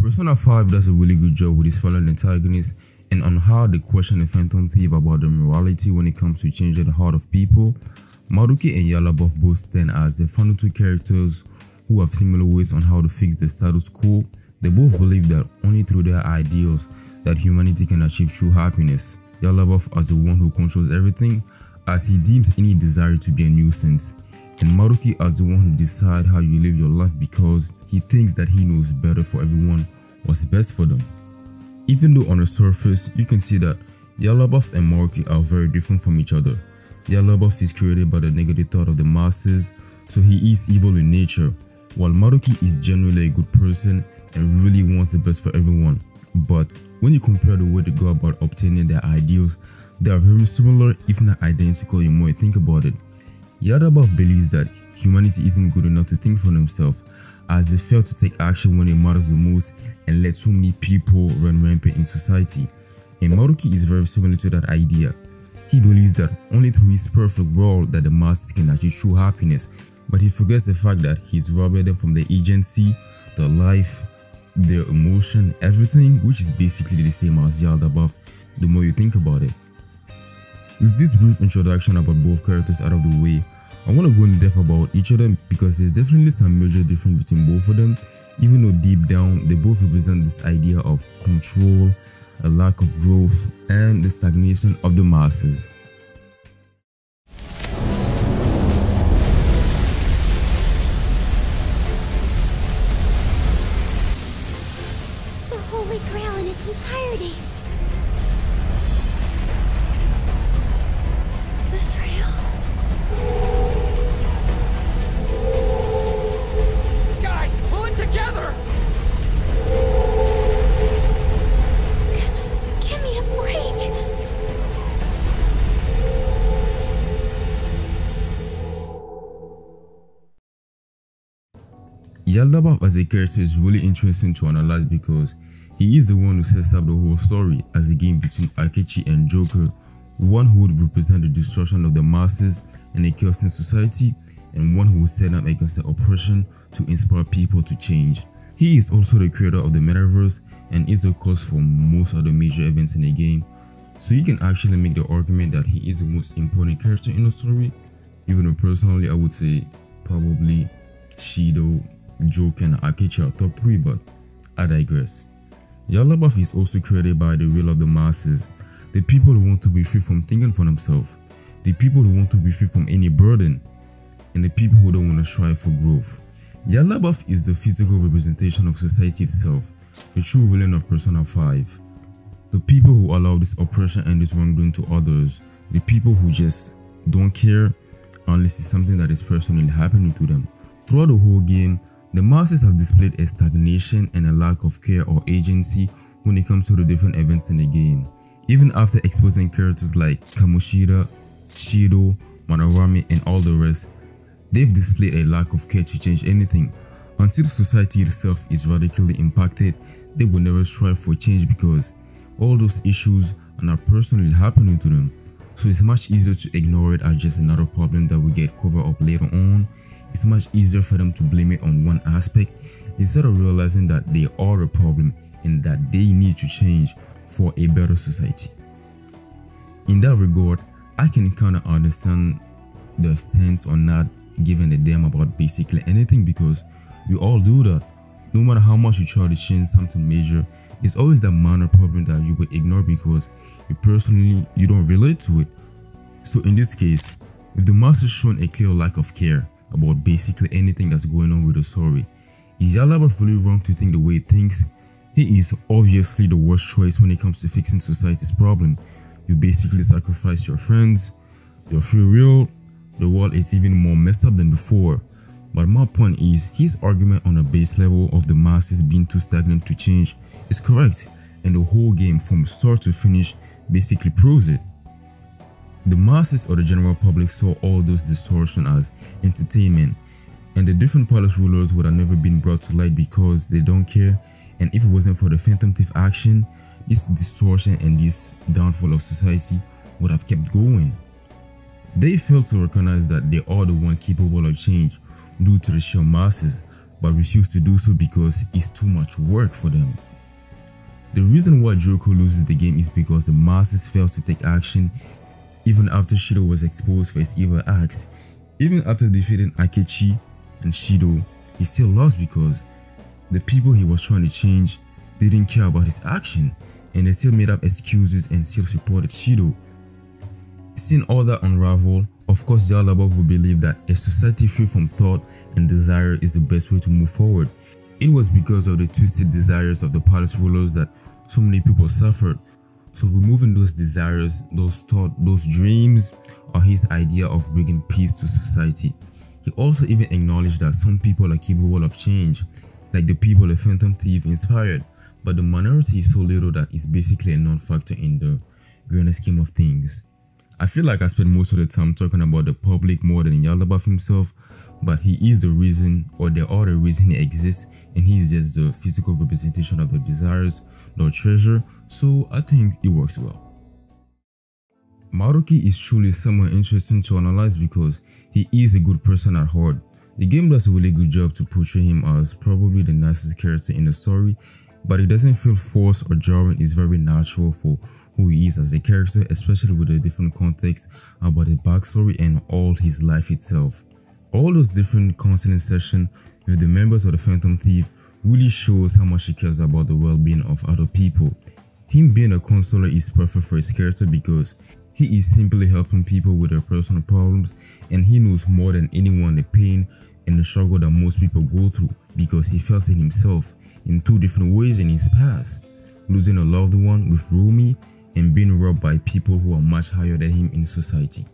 Persona 5 does a really good job with its fallen antagonist and on how they question the Phantom Thief about the morality when it comes to changing the heart of people. Maruki and Yaldabaoth both stand as the final two characters who have similar ways on how to fix the status quo. They both believe that only through their ideals that humanity can achieve true happiness. Yaldabaoth as the one who controls everything, as he deems any desire to be a nuisance, and Maruki as the one who decides how you live your life because he thinks that he knows better for everyone what's best for them. Even though on the surface you can see that Yaldabaoth and Maruki are very different from each other. Yaldabaoth is created by the negative thought of the masses, so he is evil in nature, while Maruki is genuinely a good person and really wants the best for everyone. But when you compare the way they go about obtaining their ideals, they are very similar if not identical the more you think about it. Yaldabaoth believes that humanity isn't good enough to think for themselves, as they fail to take action when it matters the most and let so many people run rampant in society. And Maruki is very similar to that idea. He believes that only through his perfect world that the masses can achieve true happiness, but he forgets the fact that he's robbing them from their agency, their life, their emotion, everything, which is basically the same as Yaldabaoth the more you think about it. With this brief introduction about both characters out of the way, I want to go in depth about each of them because there's definitely some major difference between both of them, even though deep down they both represent this idea of control, a lack of growth, and the stagnation of the masses. The Holy Grail in its entirety. Is this real? Guys, pull it together! Give me a break! Yaldabaoth as a character is really interesting to analyze because he is the one who sets up the whole story as a game between Akechi and Joker, one who would represent the destruction of the masses and a chaos in society, and one who would stand up against the oppression to inspire people to change. He is also the creator of the metaverse and is the cause for most of the major events in the game, so you can actually make the argument that he is the most important character in the story, even though personally I would say probably Shido, Joker and Akechi are top 3, but I digress. Yaldabaoth is also created by the will of the masses, the people who want to be free from thinking for themselves, the people who want to be free from any burden, and the people who don't want to strive for growth. Yaldabaoth is the physical representation of society itself, the true villain of Persona 5. The people who allow this oppression and this wrongdoing to others, the people who just don't care unless it's something that is personally happening to them. Throughout the whole game, the masses have displayed a stagnation and a lack of care or agency when it comes to the different events in the game. Even after exposing characters like Kamoshida, Shido, Manarami and all the rest, they've displayed a lack of care to change anything. Until society itself is radically impacted, they will never strive for change because all those issues are not personally happening to them. So it's much easier to ignore it as just another problem that will get covered up later on. It's much easier for them to blame it on one aspect instead of realizing that they are a problem and that they need to change for a better society. In that regard, I can kind of understand the stance on not giving a damn about basically anything because we all do that. No matter how much you try to change something major, it's always that minor problem that you would ignore because you don't relate to it. So in this case, if the masses shown a clear lack of care about basically anything that's going on with the story, is Yaldabaoth really wrong to think the way he thinks? He is obviously the worst choice when it comes to fixing society's problem. You basically sacrifice your friends, your free will, the world is even more messed up than before. But my point is, his argument on a base level of the masses being too stagnant to change is correct, and the whole game from start to finish basically proves it. The masses or the general public saw all those distortions as entertainment, and the different palace rulers would have never been brought to light because they don't care, and if it wasn't for the Phantom Thief action, this distortion and this downfall of society would have kept going. They failed to recognize that they are the one capable of change due to the sheer masses, but refuse to do so because it's too much work for them. The reason why Joker loses the game is because the masses fails to take action even after Shido was exposed for his evil acts. Even after defeating Akechi and Shido, he still lost because the people he was trying to change didn't care about his action, and they still made up excuses and still supported Shido. Seeing all that unravel, of course Yaldabaoth would believe that a society free from thought and desire is the best way to move forward. It was because of the twisted desires of the palace rulers that so many people suffered. So removing those desires, those thoughts, those dreams are his idea of bringing peace to society. He also even acknowledged that some people are capable of change, like the people the Phantom Thief inspired, but the minority is so little that it's basically a non-factor in the grander scheme of things. I feel like I spend most of the time talking about the public more than Yaldabaoth himself, but he is the reason, or they are the reason he exists, and he is just the physical representation of the desires, the treasure, so I think it works well. Maruki is truly someone interesting to analyze because he is a good person at heart. The game does a really good job to portray him as probably the nicest character in the story, but it doesn't feel forced or jarring. It's very natural for who he is as a character, especially with the different context about his backstory and all his life itself. All those different counseling sessions with the members of the Phantom Thief really shows how much he cares about the well-being of other people. Him being a counselor is perfect for his character because he is simply helping people with their personal problems, and he knows more than anyone the pain and the struggle that most people go through because he felt it himself in two different ways in his past: losing a loved one with Rumi and being robbed by people who are much higher than him in society.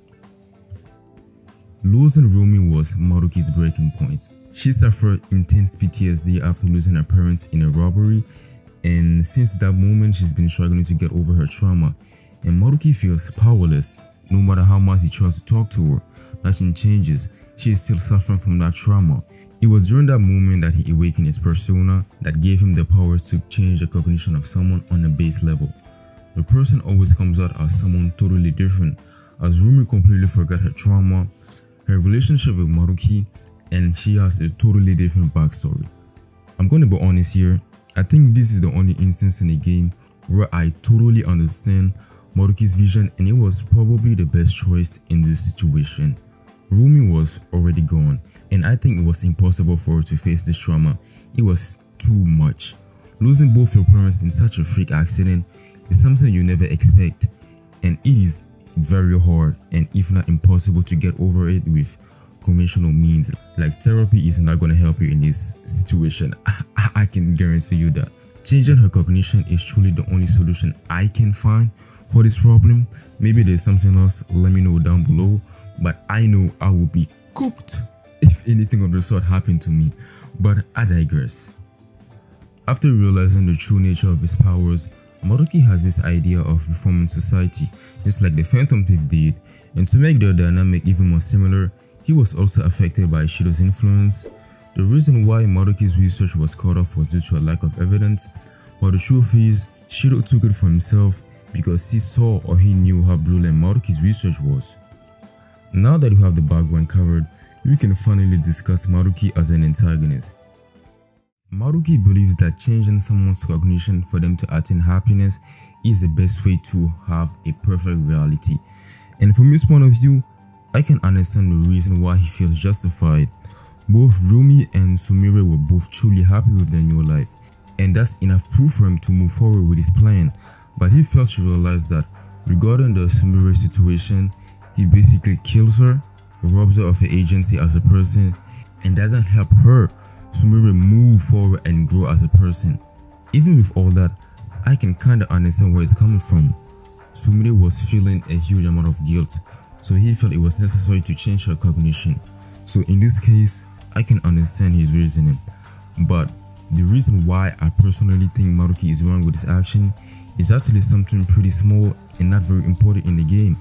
Losing Rumi was Maruki's breaking point. She suffered intense PTSD after losing her parents in a robbery, and since that moment she's been struggling to get over her trauma, and Maruki feels powerless. No matter how much he tries to talk to her, nothing changes. She is still suffering from that trauma. It was during that moment that he awakened his persona that gave him the power to change the cognition of someone on a base level. The person always comes out as someone totally different, as Rumi completely forgot her trauma, her relationship with Maruki, and she has a totally different backstory. I'm going to be honest here, I think this is the only instance in the game where I totally understand Maruki's vision, and it was probably the best choice in this situation. Rumi was already gone, and I think it was impossible for her to face this trauma. It was too much. Losing both your parents in such a freak accident is something you never expect, and it is very hard and if not impossible to get over it with conventional means. Like therapy is not going to help you in this situation. I can guarantee you that. Changing her cognition is truly the only solution I can find for this problem. Maybe there's something else, let me know down below, but I know I will be cooked if anything of the sort happened to me, but I digress. After realizing the true nature of his powers, Maruki has this idea of reforming society, just like the Phantom Thief did, and to make their dynamic even more similar, he was also affected by Shido's influence. The reason why Maruki's research was cut off was due to a lack of evidence, but the truth is, Shido took it for himself because he saw or he knew how brilliant Maruki's research was. Now that we have the background covered, we can finally discuss Maruki as an antagonist. Maruki believes that changing someone's cognition for them to attain happiness is the best way to have a perfect reality. And from his point of view, I can understand the reason why he feels justified. Both Rumi and Sumire were both truly happy with their new life, and that's enough proof for him to move forward with his plan. But he fails to realize that regarding the Sumire situation, he basically kills her, robs her of her agency as a person, and doesn't help her, Sumire, move forward and grow as a person. Even with all that, I can kinda understand where it's coming from. Sumire was feeling a huge amount of guilt, so he felt it was necessary to change her cognition. So in this case, I can understand his reasoning. But the reason why I personally think Maruki is wrong with his action is actually something pretty small and not very important in the game,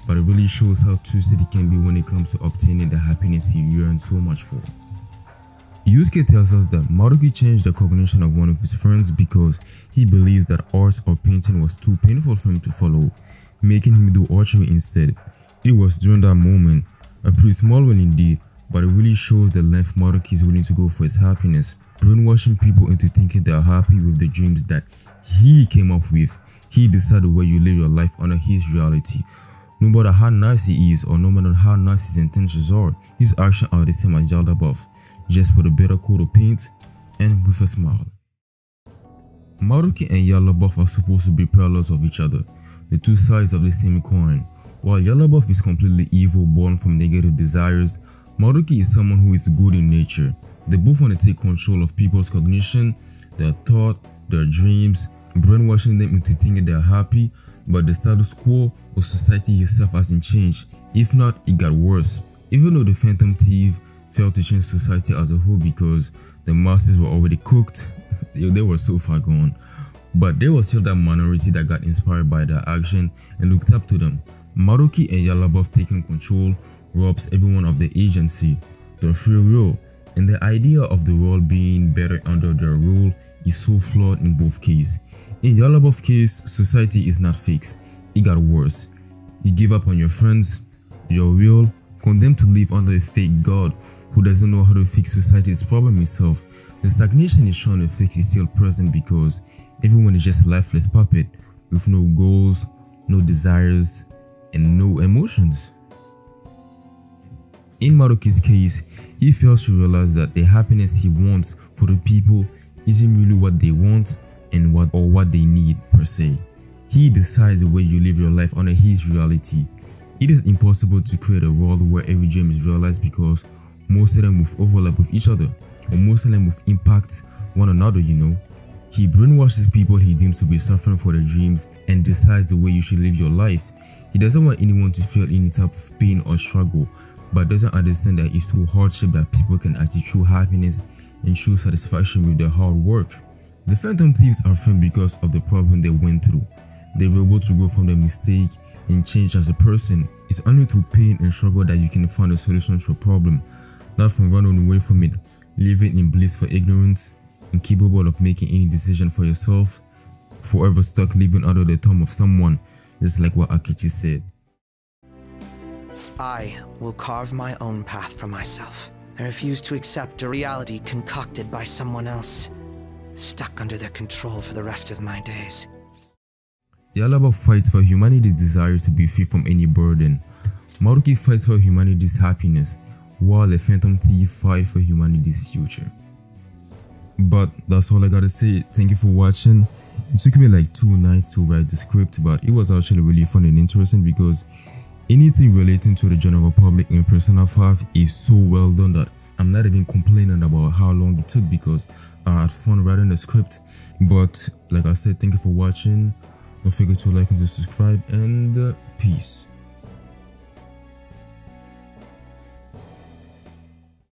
but it really shows how twisted it can be when it comes to obtaining the happiness he yearns so much for. Yusuke tells us that Maruki changed the cognition of one of his friends because he believes that art or painting was too painful for him to follow, making him do archery instead. It was during that moment, a pretty small one indeed, but it really shows the length Maruki is willing to go for his happiness, brainwashing people into thinking they are happy with the dreams that he came up with. He decided where you live your life under his reality. No matter how nice he is or no matter how nice his intentions are, his actions are the same as Yaldabaoth, just with a better coat of paint and with a smile. Maruki and Yaldabaoth are supposed to be parallels of each other, the two sides of the same coin. While Yaldabaoth is completely evil, born from negative desires, Maruki is someone who is good in nature. They both want to take control of people's cognition, their thought, their dreams, brainwashing them into thinking they are happy, but the status quo or society itself hasn't changed. If not, it got worse. Even though the Phantom Thief failed to change society as a whole because the masses were already cooked, they were so far gone. But there was still that minority that got inspired by their action and looked up to them. Maruki and Yaldabaoth taking control robs everyone of the agency, their free will, and the idea of the world being better under their rule is so flawed in both cases. In Yaldabaoth's case, society is not fixed, it got worse. You give up on your friends, your will, condemned to live under a fake god who doesn't know how to fix society's problem himself. The stagnation he's trying to fix is still present because everyone is just a lifeless puppet with no goals, no desires, and no emotions. In Maruki's case, he fails to realize that the happiness he wants for the people isn't really what they want and what they need per se. He decides the way you live your life under his reality. It is impossible to create a world where every dream is realized because most of them will overlap with each other, or most of them will impact one another, you know. He brainwashes people he deems to be suffering for their dreams and decides the way you should live your life. He doesn't want anyone to feel any type of pain or struggle, but doesn't understand that it's through hardship that people can achieve true happiness and true satisfaction with their hard work. The Phantom Thieves are friends because of the problem they went through. They were able to grow from their mistake and change as a person. It's only through pain and struggle that you can find a solution to a problem, not from running away from it, living in bliss for ignorance, incapable of making any decision for yourself, forever stuck living under the thumb of someone, just like what Akechi said. I will carve my own path for myself. I refuse to accept a reality concocted by someone else, stuck under their control for the rest of my days. Yaldabaoth fights for humanity's desire to be free from any burden. Maruki fights for humanity's happiness, while the Phantom Thief fights for humanity's future. But that's all I gotta say. Thank you for watching. It took me like 2 nights to write the script, but it was actually really fun and interesting because anything relating to the general public in Persona 5 is so well done that I'm not even complaining about how long it took because I had fun writing the script. But like I said, thank you for watching. Don't forget to like and to subscribe, and peace.